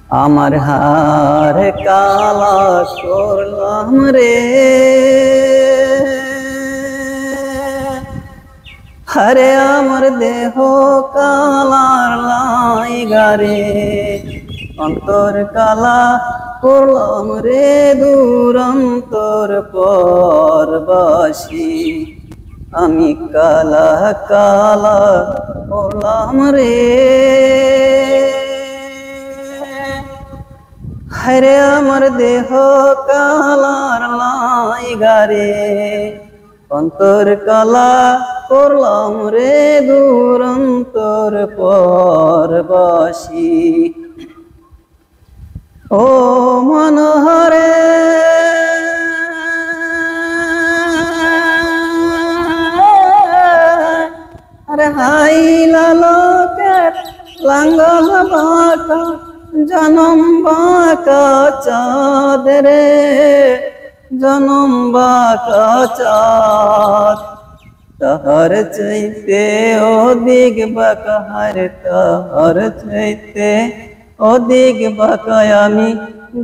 আমার হার কালা করলাম রে, হরে আমার দেহ কালার লাইগারে, অন্তর কালা করলাম রে দূরন্তর পরবাসী। আমি কালা কালা করলাম রে, হরে আমার দেহ কালার লাইগারে, অন্তর কালা করলাম রে দূরন্তর পরবাসী। ও মনোহরে আরে হাইলা লোকের লাঙ্গল বাঁকা জনম বাঁকা চাঁদ রে, জনম বাঁকা চাঁদ। তাহার চাইতে অধিক বাঁকা, হারে তাহার চাইতে অধিক বাঁকা আমি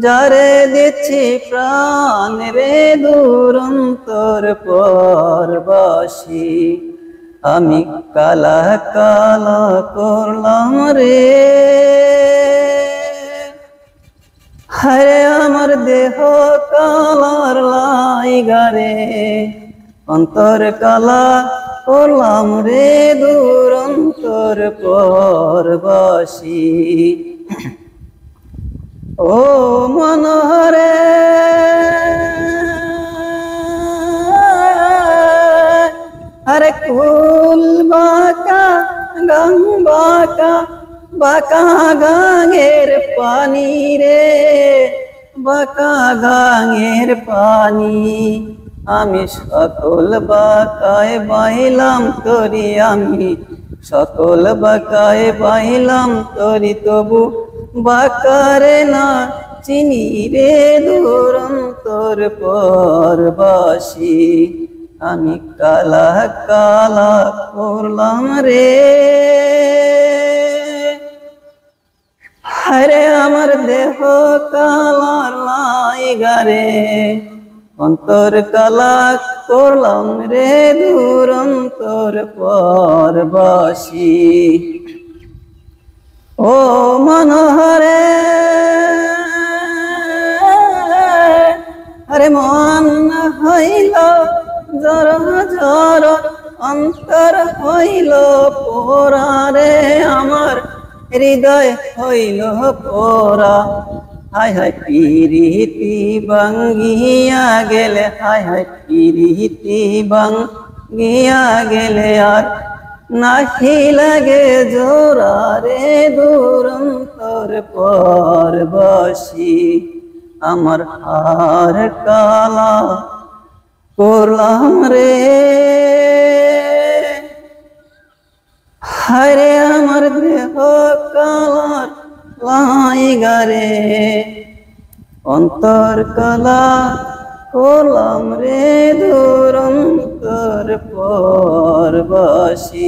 যারে দিচ্ছি প্রাণ রে দূরন্তর পরবাসী। আমি কালা কালা করলাম রে, হরে আমার দেহ কালার লাইগারে, অন্তর কালা করলাম রে দূরন্তর পরবাসী। ও মনোহরে হরে কুল বাঁকা গাং বাঁকা, বাঁকা গাঙের পানি রে, বাঁকা গাঙের পানি। আমি সকল বাঁকায় বাইলাম তরি, আমি সকল বাঁকায় বাইলাম তরি, তবু বাঁকারে না চিনি রে দূরন্তর পরবাসী। আমি কালা কালা করলাম রে, হরে আমার দেহ কালার লাইগারে, অন্তর কালা করলাম রে দূরন্তর পরবাসী। ও মনোহরে হরে মন হইল জর জর, অন্তর হইল পোরা রে, আমার হৃদয় হইল পোরা। হায় হায় পিরিতি ভাঙ্গিয়া গেলে, হায় হায় পিরিতি ভাঙ্গিয়া গেলে আর নাহি লাগে জোরা রে দূরন্তর পরবাসী। আমার হার কালা করলাম রে, হরে আমার দেহ কালার লাইগারে, অন্তর কালা করলাম রে দূরন্তর পরবাসী।